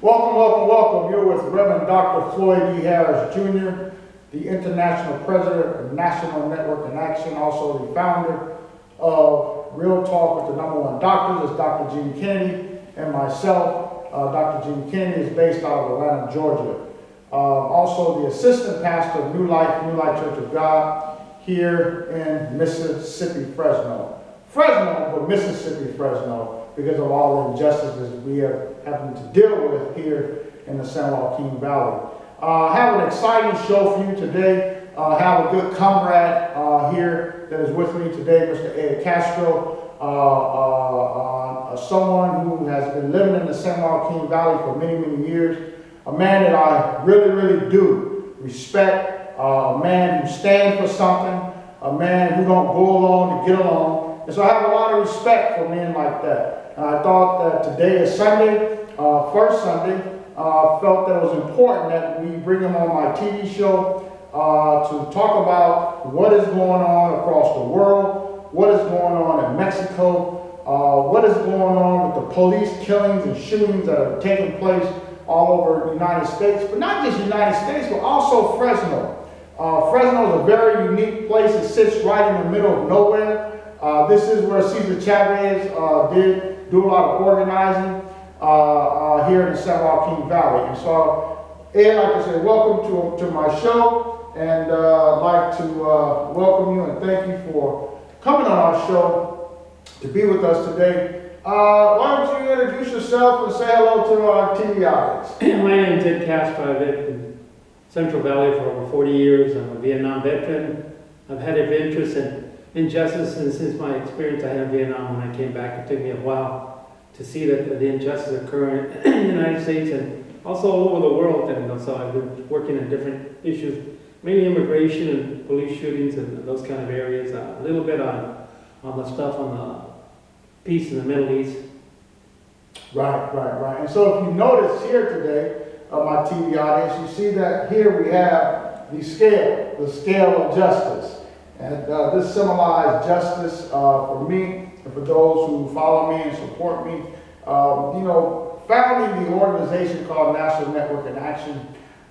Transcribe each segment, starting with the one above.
Welcome. You're with Reverend Dr. Floyd D. Harris, Jr., the International President of National Network in Action, also the founder of Real Talk with the #1 Doctors, is Dr. Gene Kennedy, and myself, Dr. Gene Kennedy, is based out of Atlanta, Georgia. Also the assistant pastor of New Life Church of God here in Mississippi, Fresno, but Mississippi, Fresno, because of all the injustices we are having to deal with here in the San Joaquin Valley. Have an exciting show for you today. Have a good comrade here that is with me today, Mr. Castro, someone who has been living in the San Joaquin Valley for many, many years, a man that I really do respect, a man who stands for something, a man who don't go along to get along. And so I have a lot of respect for men like that. And I thought that today is Sunday, first Sunday, felt that it was important that we bring him on my TV show to talk about what is going on across the world, what is going on in Mexico, what is going on with the police killings and shootings that are taking place all over the United States, but not just the United States, but also Fresno. Fresno is a very unique place. It sits right in the middle of nowhere. This is where Cesar Chavez did do a lot of organizing here in the San Joaquin Valley. And so, Ed, like I said, welcome to my show, and I'd like to welcome you and thank you for coming on our show to be with us today. Why don't you introduce yourself and say hello to our TV audience? My name is Ed Castro. I've lived in Central Valley for over 40 years. I'm a Vietnam veteran. I've had an interest in injustice, and since my experience I had in Vietnam when I came back, it took me a while to see that the injustice occurring in the United States and also all over the world. And so I've been working on different issues, mainly immigration and police shootings and those kind of areas. A little bit on the stuff on the peace in the Middle East. Right. And so if you notice here today, my TV audience, you see that here we have the scale of justice. And this symbolized justice for me and for those who follow me and support me. Founding the organization called National Network in Action,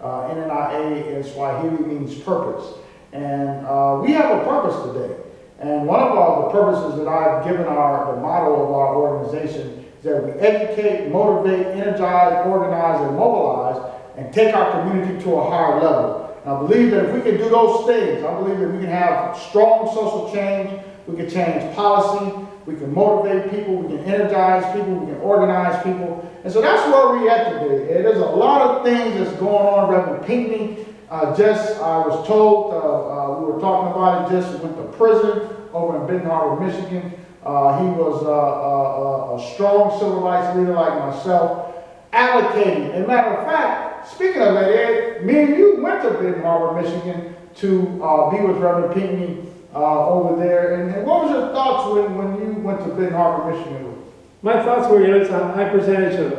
NNIA in Swahili means purpose. And we have a purpose today. And one of the purposes that I've given the motto of our organization is that we educate, motivate, energize, organize, and mobilize, and take our community to a higher level. I believe that if we can do those things, I believe that we can have strong social change, we can change policy, we can motivate people, we can energize people, we can organize people. And so that's where we're at today. And there's a lot of things that's going on. Reverend Pinckney, I was told, we were talking about it, just went to prison over in Benton Harbor, Michigan. He was a strong civil rights leader like myself, advocating. As a matter of fact, speaking of that, Ed, me and you went to Benton Harbor, Michigan to be with Reverend Pinckney over there. And what was your thoughts when you went to Benton Harbor, Michigan? My thoughts were, it's a high percentage of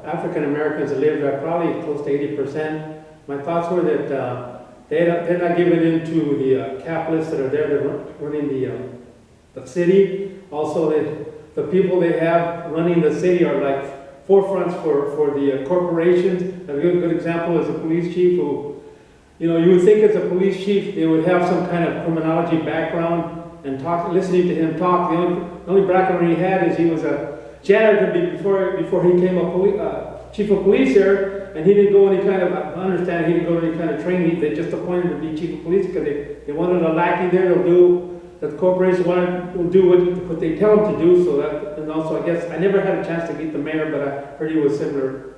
African Americans that live there, probably close to 80%. My thoughts were that they're not giving in to the capitalists that are there, they're running the city. Also, the people they have running the city are like forefronts for the corporations. A good example is a police chief who, you would think as a police chief they would have some kind of criminology background and listening to him talk. The only background he had is he was a janitor before he became a chief of police there. And he didn't go any kind of, he didn't go any kind of training. They just appointed him to be chief of police because they wanted a lackey there to do, that the corporation will do what they tell him to do. So that, and also I guess, I never had a chance to meet the mayor, but I heard he was similar.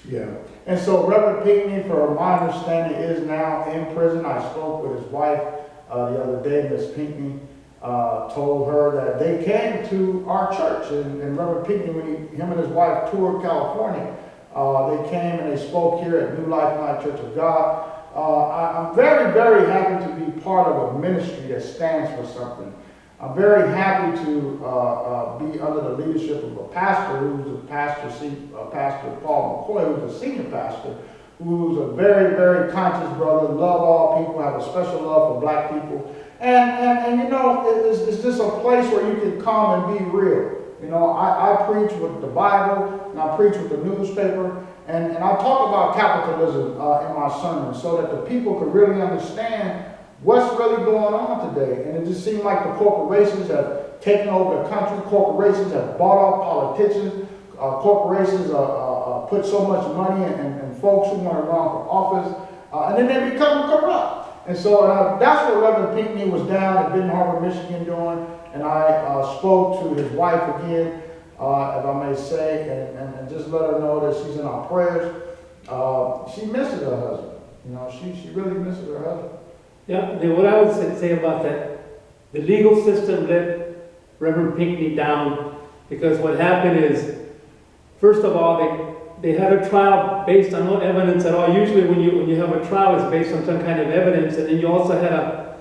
Yeah. And so Reverend Pinckney, for my understanding, is now in prison. I spoke with his wife the other day. Miss Pinckney told her that they came to our church. And Reverend Pinckney, when him and his wife toured California, they came and they spoke here at New Life Church of God. I'm very, very happy to be part of a ministry that stands for something. I'm very happy to be under the leadership of a pastor who's Pastor Paul McCoy, who's a senior pastor, who's a very, very conscious brother, love all people, have a special love for black people. And it's just a place where you can come and be real. I preach with the Bible, and I preach with the newspaper, And I talk about capitalism in my sermon so that the people could really understand what's really going on today. And it just seems like the corporations have taken over the country. Corporations have bought off politicians. Corporations put so much money in folks who want to run for office. And then they become corrupt. And so that's what Reverend Pinckney was down at Benton Harbor, Michigan doing. And I spoke to his wife again, if I may say, and just let her know that she's in our prayers. She misses her husband. You know, she really misses her husband. Yeah, what I would say about that, the legal system let Reverend Pinckney down because what happened is, first of all, they had a trial based on no evidence at all. Usually when you have a trial, it's based on some kind of evidence, and then you also had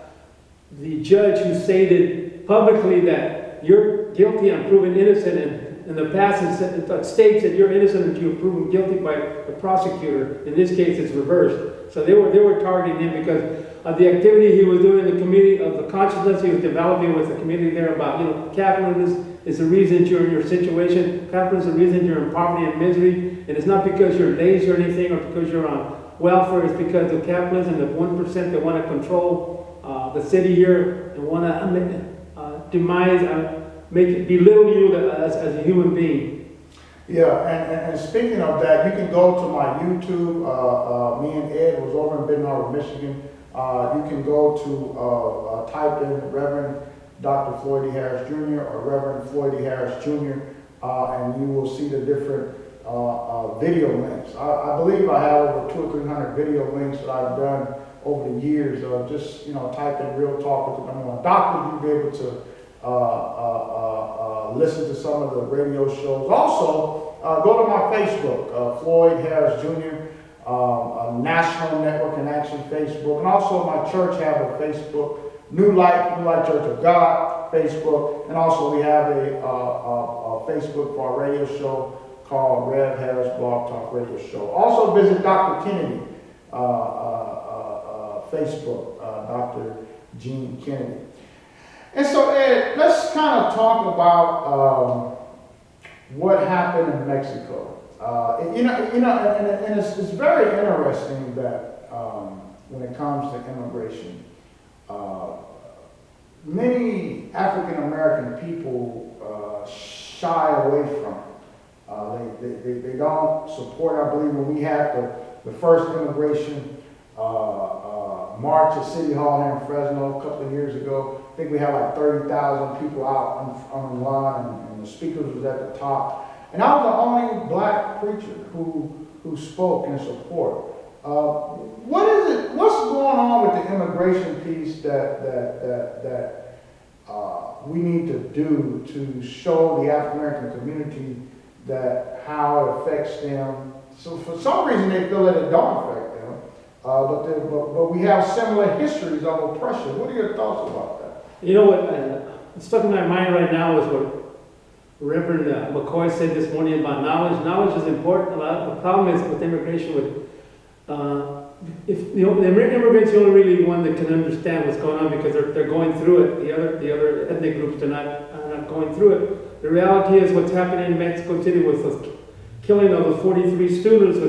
the judge who stated publicly that you're guilty and proven innocent, and the past states that you're innocent until you're proven guilty by the prosecutor. In this case, it's reversed. So they were targeting him because of the activity he was doing in the community, of the consciousness he was developing with the community there about, capitalism is the reason you're in your situation. Capitalism is the reason you're in poverty and misery. And it's not because you're lazy or anything or because you're on welfare. It's because of capitalism, the 1% that want to control the city here and want to demise, belittle you as a human being. Yeah, and speaking of that, you can go to my YouTube. Me and Ed was over in Benton Harbor, Michigan. You can go to type in Reverend Dr. Floyd D. Harris Jr. or Reverend Floyd D. Harris Jr. And you will see the different video links. I believe I have over 200 or 300 video links that I've done over the years. Just type in Real Talk with the number one doctor. You'll be able to listen to some of the radio shows. Also, go to my Facebook, Floyd Harris Jr. National Network in Action Facebook, and also my church have a Facebook, New Light Church of God Facebook, and also we have a Facebook for our radio show called Rev Harris Blog Talk Radio Show. Also visit Dr. Kennedy Facebook, Dr. Gene Kennedy. And so, Ed, let's kind of talk about what happened in Mexico. And it's very interesting that when it comes to immigration, many African American people shy away from it. They don't support. I believe when we had the first immigration march at City Hall here in Fresno a couple of years ago, I think we had like 30,000 people out on the lawn, and the speakers was at the top. And I was the only black preacher who spoke in support. What's going on with the immigration piece that we need to do to show the African American community that how it affects them? So for some reason they feel that it don't affect them, but we have similar histories of oppression. What are your thoughts about that? You know what stuck in my mind right now is what Reverend McCoy said this morning about knowledge. Knowledge is important. The problem is with immigration, if the immigrants are the only really one that can understand what's going on because they're going through it. The other ethnic groups are not going through it. The reality is what's happening in Mexico City with the killing of the 43 students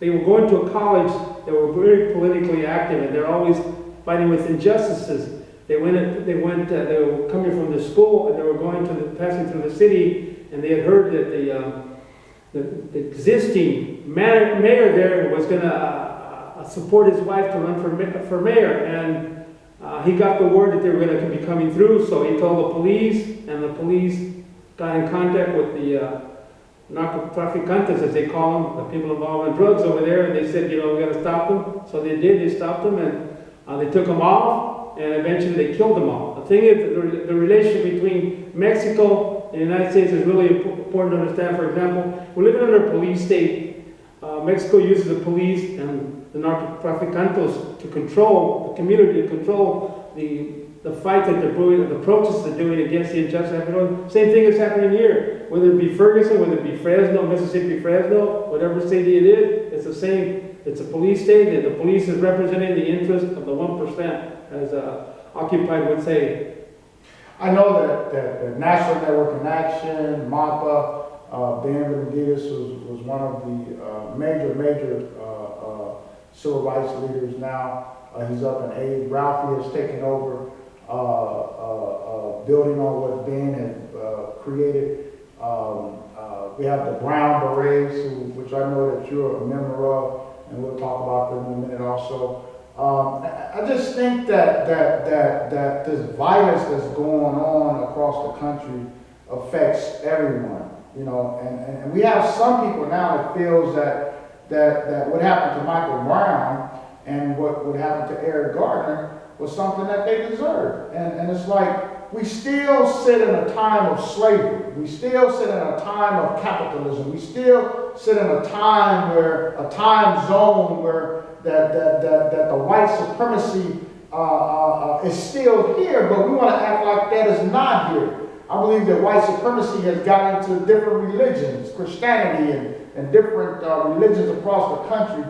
they were going to a college that were very politically active, and they're always fighting with injustices. They were coming from the school, and they were passing through the city, and they had heard that the existing mayor there was going to support his wife to run for mayor, and he got the word that they were going to be coming through, so he told the police, and the police got in contact with the narcotraficantes, as they call them, the people involved in drugs over there, and they said, we got to stop them. So they did. They stopped them, and they took them off, and eventually they killed them all. The thing is, the relationship between Mexico and the United States is really important to understand. For example, we're living under a police state. Mexico uses the police and the narcotraficantes to control the community, to control the fight that they're doing, the protests they're doing against the injustice. Same thing is happening here. Whether it be Ferguson, whether it be Fresno, Mississippi, Fresno, whatever city it is, it's the same. It's a police state, and the police is representing the interest of the 1%, as Occupy would say. I know that the National Network in Action, MAPA, Ben Benavides was one of the major civil rights leaders now. He's up in age. Ralphie has taken over, building on what Ben had created. We have the Brown Berets, which I know that you're a member of, and we'll talk about them in a minute also. I just think that this violence that's going on across the country affects everyone, you know, and we have some people now that feels that what happened to Michael Brown and what would happen to Eric Gardner was something that they deserved. And it's like, we still sit in a time of slavery. We still sit in a time of capitalism. We still sit in a time zone where that the white supremacy is still here, but we want to act like that is not here. I believe that white supremacy has gotten into different religions, Christianity and different religions across the country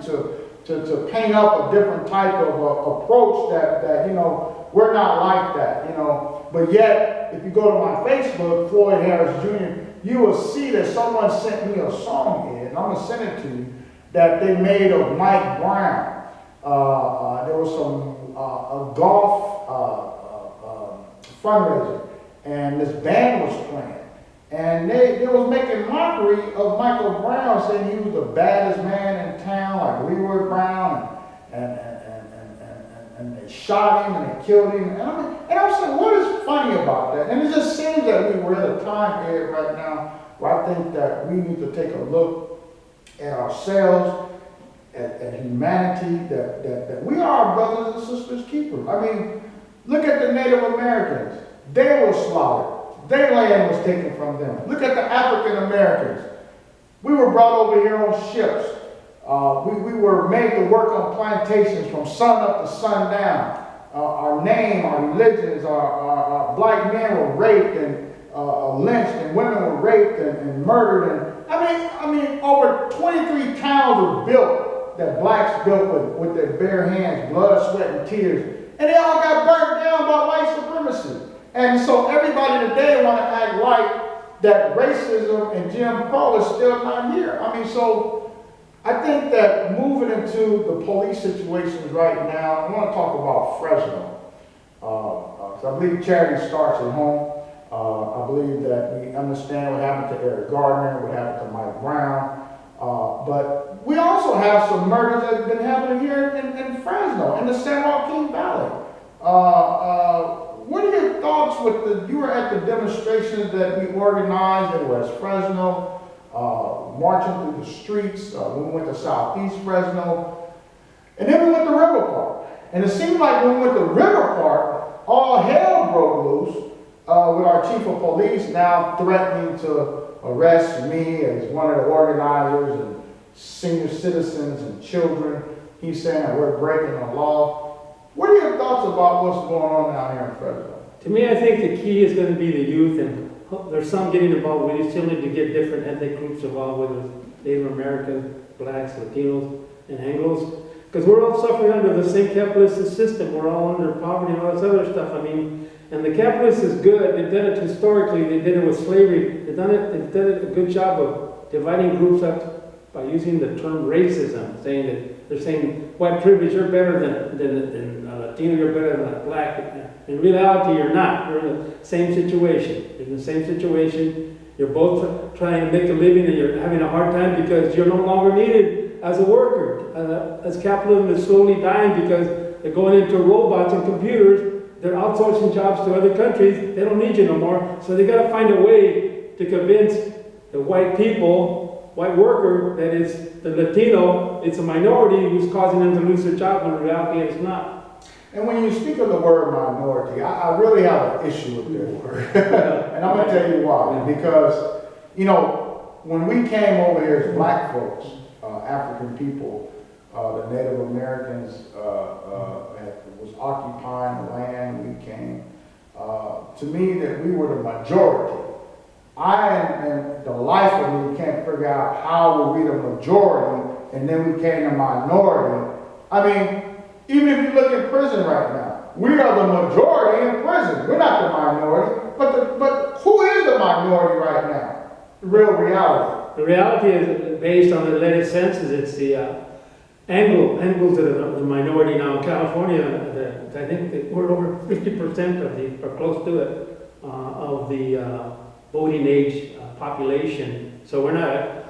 to paint up a different type of approach that, you know, we're not like that, you know. But yet, if you go to my Facebook, Floyd Harris Jr., you will see that someone sent me a song here, and I'm going to send it to you, that they made of Mike Brown. There was a golf fundraiser, and this band was playing. And they was making mockery of Michael Brown, saying he was the baddest man in town, like Leroy Brown, and they shot him and they killed him. And I'm saying, what is funny about that? And it just seems that we're at a time here right now where I think that we need to take a look at ourselves, at humanity, that we are our brothers and sisters keepers. I mean, look at the Native Americans. They were slaughtered. Their land was taken from them. Look at the African Americans. We were brought over here on ships. We were made to work on plantations from sun up to sundown. Our name, our religions, our black men were raped and lynched, and women were raped and murdered. And I mean, over 23 towns were built that blacks built with their bare hands, blood, sweat, and tears, and they all got burnt down by white supremacy. And so everybody today want to act like that racism and Jim Crow is still not here. I mean, so I think that moving into the police situations right now, I want to talk about Fresno. So I believe charity starts at home. I believe that we understand what happened to Eric Gardner, what happened to Mike Brown. But we also have some murders that have been happening here in Fresno, in the San Joaquin Valley. What are your thoughts you were at the demonstrations that we organized in West Fresno, marching through the streets, when we went to Southeast Fresno, and then we went to River Park. And it seemed like when we went to River Park, all hell broke loose with our chief of police now threatening to arrest me as one of the organizers and senior citizens and children. He's saying that we're breaking the law. What are your thoughts about what's going on down here in Fresno? To me, I think the key is going to be the youth, and there's some getting involved. We still need to get different ethnic groups involved, whether it's Native Americans, blacks, Latinos, and Anglos, because we're all suffering under the same capitalist system. We're all under poverty and all this other stuff. I mean, and the capitalists is good. They've done it historically. They did it with slavery. They've done a good job of dividing groups up by using the term racism, saying that they're saying white privilege, you're better than Latino, you're better than a black. In reality, you're not. You're in the same situation. You're in the same situation. You're both trying to make a living, and you're having a hard time because you're no longer needed as a worker. As capitalism is slowly dying because they're going into robots and computers, they're outsourcing jobs to other countries. They don't need you no more. So they got to find a way to convince the white people, white worker, that is the Latino, it's a minority who's causing them to lose their job when in reality it's not. And when you speak of the word minority, I really have an issue with that word. And I'm going to tell you why. Because, you know, when we came over here as black folks, African people, the Native Americans was occupying the land we came. To me, that we were the majority. And the life of me can't figure out how were we the majority and then we came the minority. I mean, even if you look in prison right now, we are the majority in prison. We're not the minority. But who is the minority right now? real reality. The reality is based on the latest census. It's the Anglos that are the minority now in California. I think that we're over 50% of the, or close to it, of the voting age population. So we're not.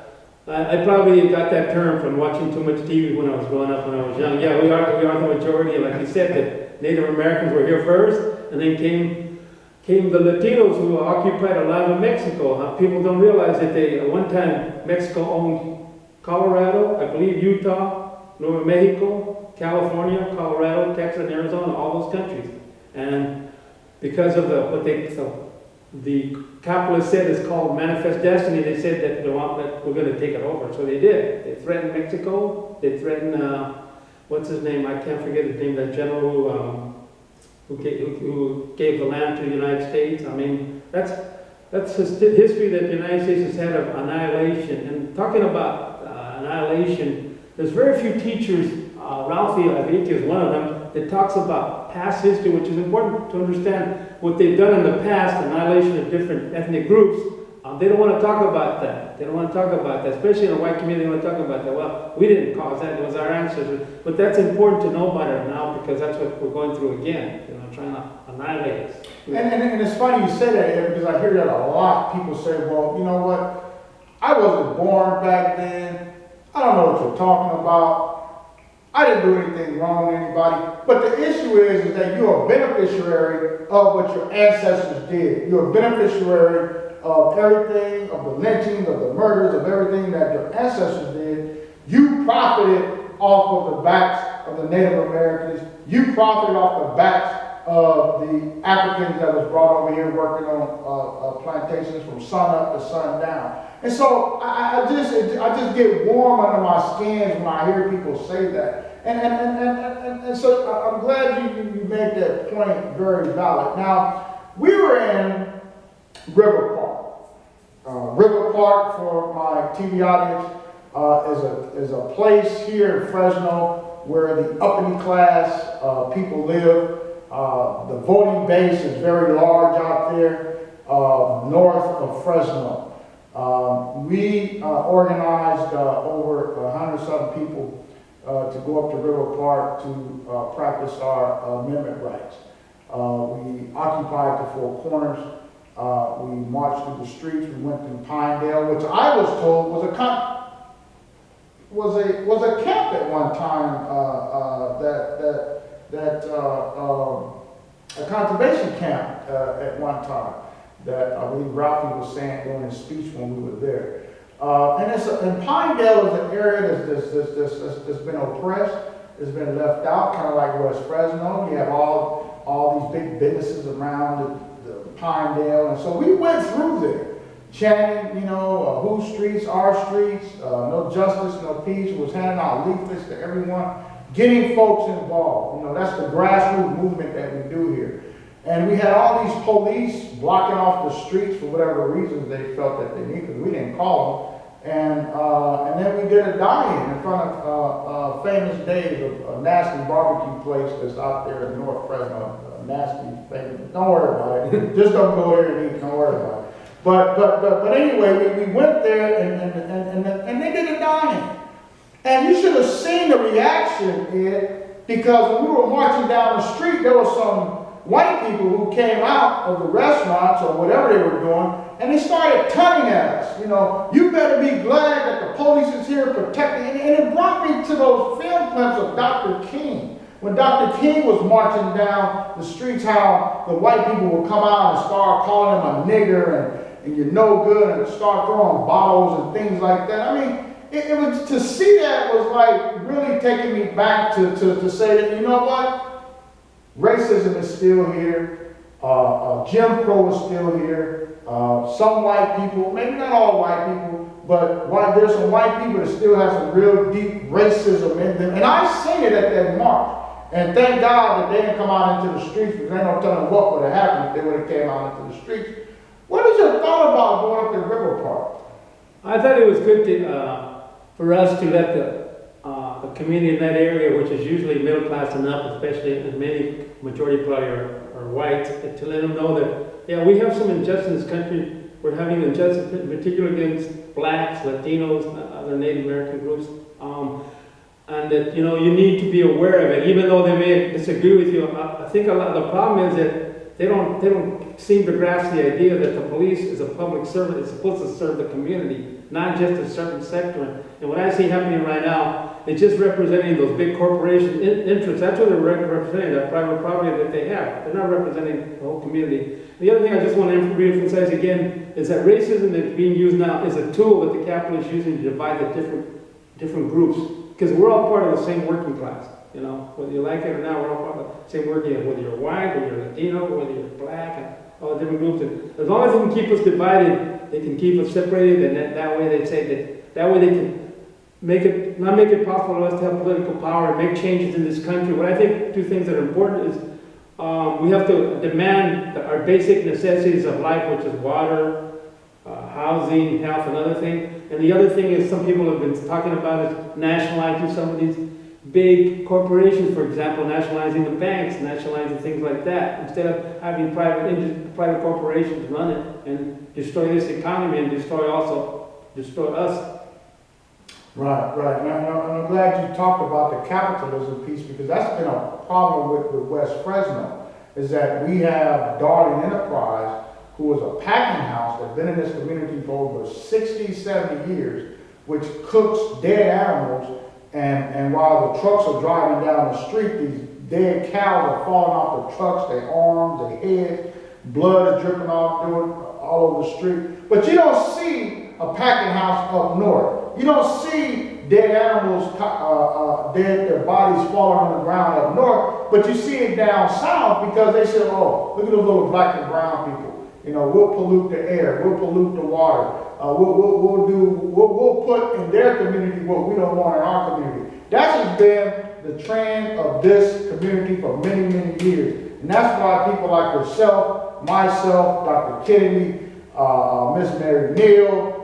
I probably got that term from watching too much TV when I was growing up when I was young. Yeah, we are the majority. And like you said, the Native Americans were here first, and then came the Latinos who occupied a lot of Mexico. People don't realize that at one time Mexico owned Colorado, I believe Utah, Nuevo Mexico, California, Colorado, Texas, and Arizona, all those countries. And because of the capitalists said it's called manifest destiny, they said that we're going to take it over. So they did. They threatened Mexico. They threatened, what's his name? I can't forget his name, that general who gave the land to the United States. I mean, that's history that the United States has had of annihilation. And talking about annihilation, there's very few teachers, Ralphie, I think, is one of them, that talks about past history, which is important to understand what they've done in the past, annihilation of different ethnic groups. They don't want to talk about that. They don't want to talk about that, especially in the white community. They want to talk about that. Well, we didn't cause that. It was our ancestors. But that's important to know about it now because that's what we're going through again. Trying to annihilate us. And it's funny you say that, Ed, because I hear that a lot. People say, well, you know what? I wasn't born back then. I don't know what you're talking about. I didn't do anything wrong to anybody. But the issue is that you're a beneficiary of what your ancestors did. You're a beneficiary of everything, of the lynchings, of the murders, of everything that your ancestors did. You profited off of the backs of the Native Americans. You profited off the backs of the Africans that was brought over here working on plantations from sun up to sun down. And so I just get warm under my skins when I hear people say that. And so I'm glad you made that point very valid. Now, we were in River Park. River Park, for my TV audience, is a place here in Fresno where the uppity class people live. The voting base is very large out there north of Fresno. We organized over 100-something people to go up to River Park to practice our amendment rights. We occupied the four corners. We marched through the streets. We went through Pinedale, which I was told was a camp at one time. A conservation camp at one time that I believe Ralphie was saying during his speech when we were there. And Pinedale is an area that's been oppressed, that's been left out, kind of like West Fresno. You have all these big businesses around the Pinedale, and so we went through there, chanting, whose streets, our streets, no justice, no peace. Was handing out leaflets to everyone, getting folks involved. That's the grassroots movement that we do here. And we had all these police blocking off the streets for whatever reasons they felt that they needed, because we didn't call them. And then we did a die-in in front of Famous Dave's, a nasty barbecue place that's out there in North Fresno. Nasty, famous. Don't worry about it. Just don't go there and eat. Don't worry about it. But anyway, we went there and they did a die-in. And you should have seen the reaction, Ed, because when we were marching down the street, there were some white people who came out of the restaurants or whatever they were doing, and they started tugging at us. You better be glad that the police is here protecting. And it brought me to those film clips of Dr. King. When Dr. King was marching down the streets, how the white people would come out and start calling him a nigger and you're no good, and start throwing bottles and things like that. I mean, it was, to see that was like really taking me back to say that, you know what? Racism is still here. Jim Crow is still here. Some white people, maybe not all white people, but there's some white people that still have some real deep racism in them. And I seen it at that march. And thank God that they didn't come out into the streets, because ain't no telling what would have happened if they would have came out into the streets. What is your thought about going up to River Park? I thought it was good for us to let the community in that area, which is usually middle class and up, especially in many majority probably are white, to let them know that, yeah, we have some injustice in this country. we're having injustice, in particular against blacks, Latinos, other Native American groups. And that, you know, you need to be aware of it, even though they may disagree with you. I think a lot, the problem is that they don't seem to grasp the idea that the police is a public servant. It's supposed to serve the community, not just a certain sector. And what I see happening right now, it's just representing those big corporation interests. That's what they're representing, that private property that they have. They're not representing the whole community. The other thing I just want to reemphasize again is that racism that's being used now is a tool that the capital is using to divide the different groups. Because we're all part of the same working class, you know, whether you like it or not, we're all part of the same working class, whether you're white, whether you're Latino, whether you're black, and all the different groups. And as long as they can keep us divided, they can keep us separated, and that way they say that way they can not make it possible for us to have political power and make changes in this country. What I think two things that are important is we have to demand our basic necessities of life, which is water, housing, health, and other things. And the other thing is some people have been talking about is nationalizing some of these big corporations, for example, nationalizing the banks, nationalizing things like that, instead of having private corporations run it and destroy this economy and destroy us. Right. And I'm glad you talked about the capitalism piece, because that's been a problem with West Fresno, is that we have Darling Enterprise, who was a packing house that's been in this community for over 60, 70 years, which cooks dead animals, and while the trucks are driving down the street, these dead cows are falling off the trucks, their arms, their heads, blood is dripping off all over the street. But you don't see a packing house up north. You don't see dead animals, their bodies falling on the ground up north, but you see it down south because they say, oh, look at those little black and brown people. You know, we'll pollute the air, we'll pollute the water, we'll put in their community what we don't want in our community. That has been the trend of this community for many, many years. And that's why people like yourself, myself, Dr. Kennedy, Miss Mary Neal,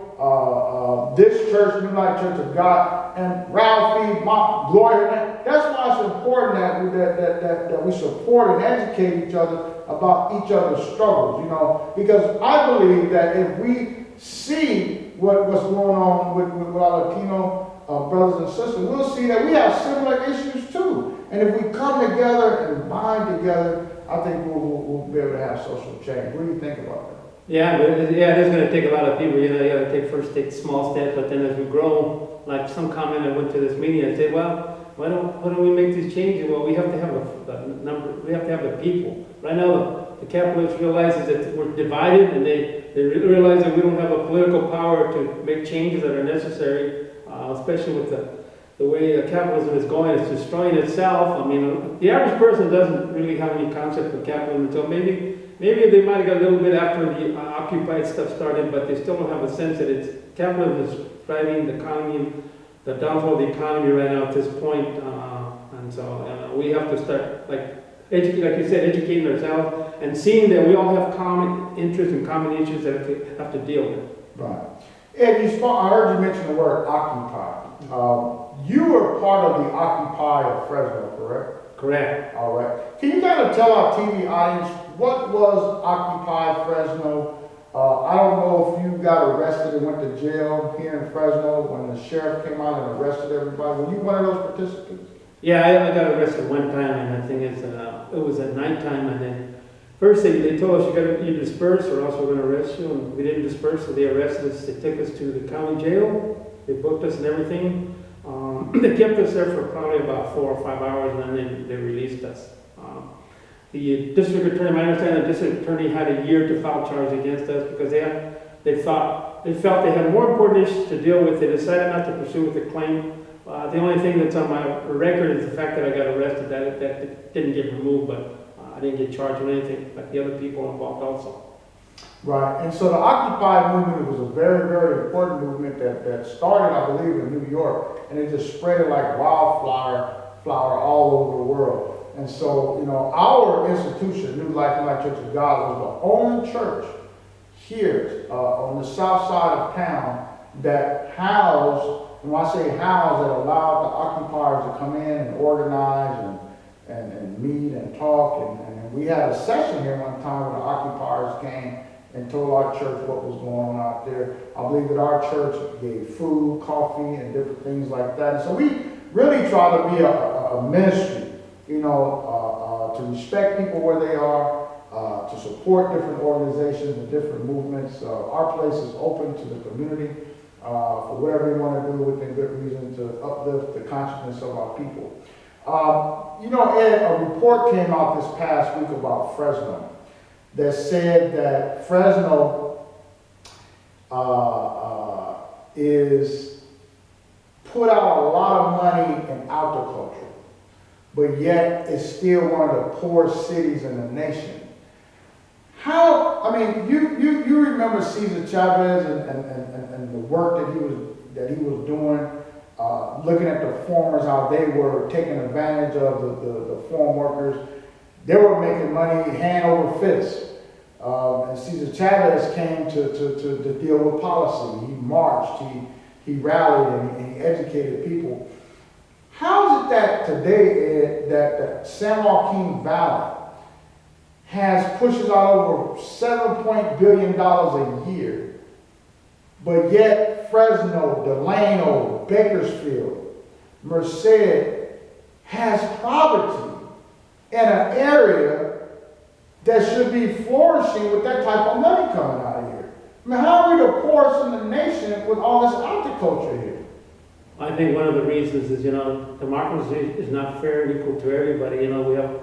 this church, New Life Church of God, and Ralphie, Gloria, that's why it's important that we support and educate each other about each other's struggles, you know, because I believe that if we see what's going on with our Latino brothers and sisters, we'll see that we have similar issues too. And if we come together and bind together, I think we'll be able to have social change. What do you think about that? Yeah, there's going to take a lot of people. You know, you got to take small steps, but then as we grow, like some comment I went to this meeting, I said, well, why don't we make these changes? Well, we have to have we have to have the people. Right now, the capitalists realizes that we're divided, and they realize that we don't have a political power to make changes that are necessary, especially with the way capitalism is going. It's destroying itself. I mean, the average person doesn't really have any concept of capitalism until maybe they might have got a little bit after the occupied stuff started, but they still don't have a sense that capitalism is driving the economy, the downfall of the economy right now at this point. And so we have to start, like you said, educating ourselves and seeing that we all have common interests and common issues that we have to deal with. Right. Ed, I heard you mention the word Occupy. You were part of the Occupy of Fresno, correct? Correct. All right. Can you kind of tell our TV audience what was Occupy Fresno? I don't know if you got arrested and went to jail here in Fresno when the sheriff came out and arrested everybody. Were you one of those participants? Yeah, I got arrested one time, and the thing is, it was at nighttime, and then first they told us you disperse or else we're going to arrest you, and we didn't disperse, so they arrested us. They took us to the county jail. They booked us and everything. They kept us there for probably about 4 or 5 hours, and then they released us. The district attorney, I understand the district attorney had a year to file charges against us because they felt they had more important issues to deal with. They decided not to pursue with the claim. The only thing that's on my record is the fact that I got arrested. That didn't get removed, but I didn't get charged with anything like the other people involved also. Right, and so the Occupy movement was a very, very important movement that started, I believe, in New York, and it just spread like wildfire all over the world. And so, you know, our institution, New Life Church of God, was the only church here on the south side of town that housed, and when I say housed, that allowed the occupiers to come in and organize and meet and talk. And we had a session here one time where the occupiers came and told our church what was going on out there. I believe that our church gave food, coffee, and different things like that. And so we really try to be a ministry, to respect people where they are, to support different organizations and different movements. Our place is open to the community for whatever they want to do within good reason to uplift the consciousness of our people. Ed, a report came out this past week about Fresno that said that Fresno is put out a lot of money in agriculture, but yet it's still one of the poorest cities in the nation. You remember Cesar Chavez and the work that he was doing, looking at the farmers, how they were taking advantage of the farm workers. They were making money hand over fist. And Cesar Chavez came to deal with policy. He marched, he rallied, and he educated people. How is it that today, Ed, that San Joaquin Valley pushes out over $7 billion a year, but yet Fresno, Delano, Bakersfield, Merced has poverty in an area that should be flourishing with that type of money coming out of here? How are we the poorest in the nation with all this agriculture here? I think one of the reasons is, democracy is not fair and equal to everybody. We have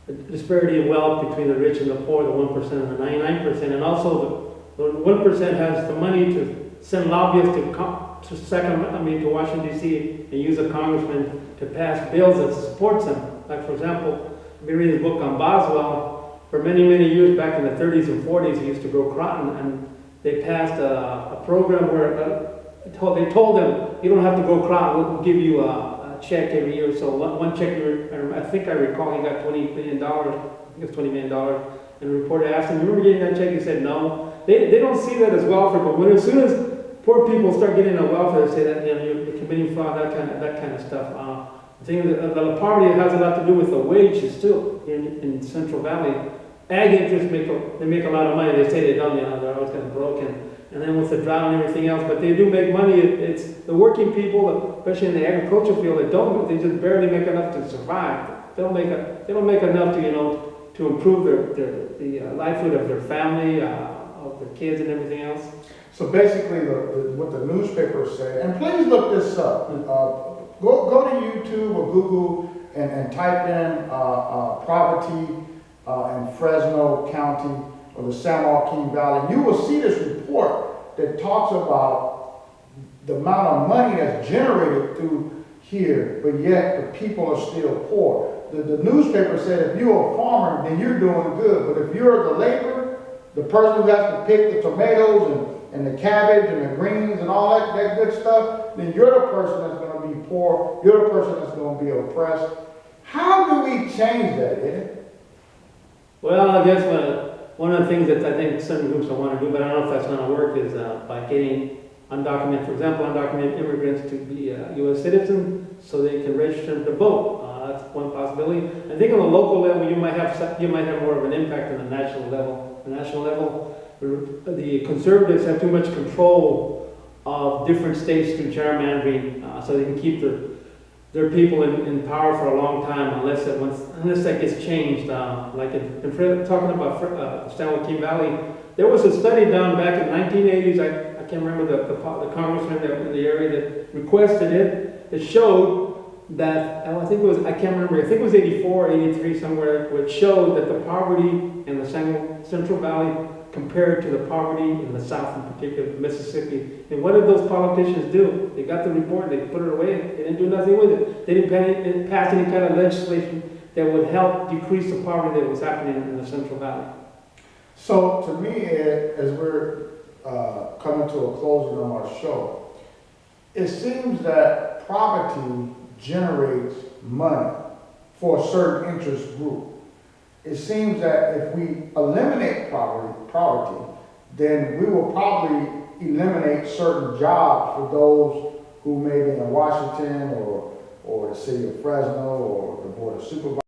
a disparity of wealth between the rich and the poor, the 1% and the 99%, and also the 1% has the money to send lobbyists to Washington, D.C. and use a congressman to pass bills that supports them. Like, for example, I've been reading a book on Boswell. For many, many years back in the 30s and 40s, he used to grow cotton, and they passed a program where they told them, you don't have to grow cotton, we'll give you a check every year. So one check, I think I recall, he got $20 million, I think it's $20 million, and the reporter asked him, you remember getting that check? He said, no. They don't see that as welfare, but as soon as poor people start getting a welfare, they say that you're committing fraud, that kind of stuff. I think that the poverty has a lot to do with the wages too in Central Valley. Ag interests make a lot of money. They say they don't, they're always kind of broken. And then with the drought and everything else, but they do make money. It's the working people, especially in the agricultural field, they just barely make enough to survive. They don't make enough to improve the livelihood of their family, of their kids and everything else. So basically, what the newspapers say, and please look this up. Go to YouTube or Google and type in poverty in Fresno County or the San Joaquin Valley. You will see this report that talks about the amount of money that's generated through here, but yet the people are still poor. The newspaper said if you're a farmer, then you're doing good. But if you're the laborer, the person who has to pick the tomatoes and the cabbage and the greens and all that good stuff, then you're the person that's going to be poor. You're the person that's going to be oppressed. How do we change that, Ed? Well, I guess one of the things that I think certain groups don't want to do, but I don't know if that's going to work, is by getting undocumented, for example, undocumented immigrants to be U.S. citizens so they can register to vote. That's one possibility. I think on the local level, you might have more of an impact than the national level. The national level, the conservatives have too much control of different states through gerrymandering, so they can keep their people in power for a long time unless that gets changed. Talking about San Joaquin Valley, there was a study done back in the 1980s. I can't remember the congressman in the area that requested it. It showed that, I think it was 84, 83 somewhere, which showed that the poverty in the Central Valley compared to the poverty in the South, in particular, Mississippi. And what did those politicians do? They got the report, they put it away, they didn't do nothing with it. They didn't pass any kind of legislation that would help decrease the poverty that was happening in the Central Valley. So to me, Ed, as we're coming to a closing on our show, it seems that poverty generates money for a certain interest group. It seems that if we eliminate poverty, then we will probably eliminate certain jobs for those who may be in Washington or the city of Fresno or the Board of Supervisors.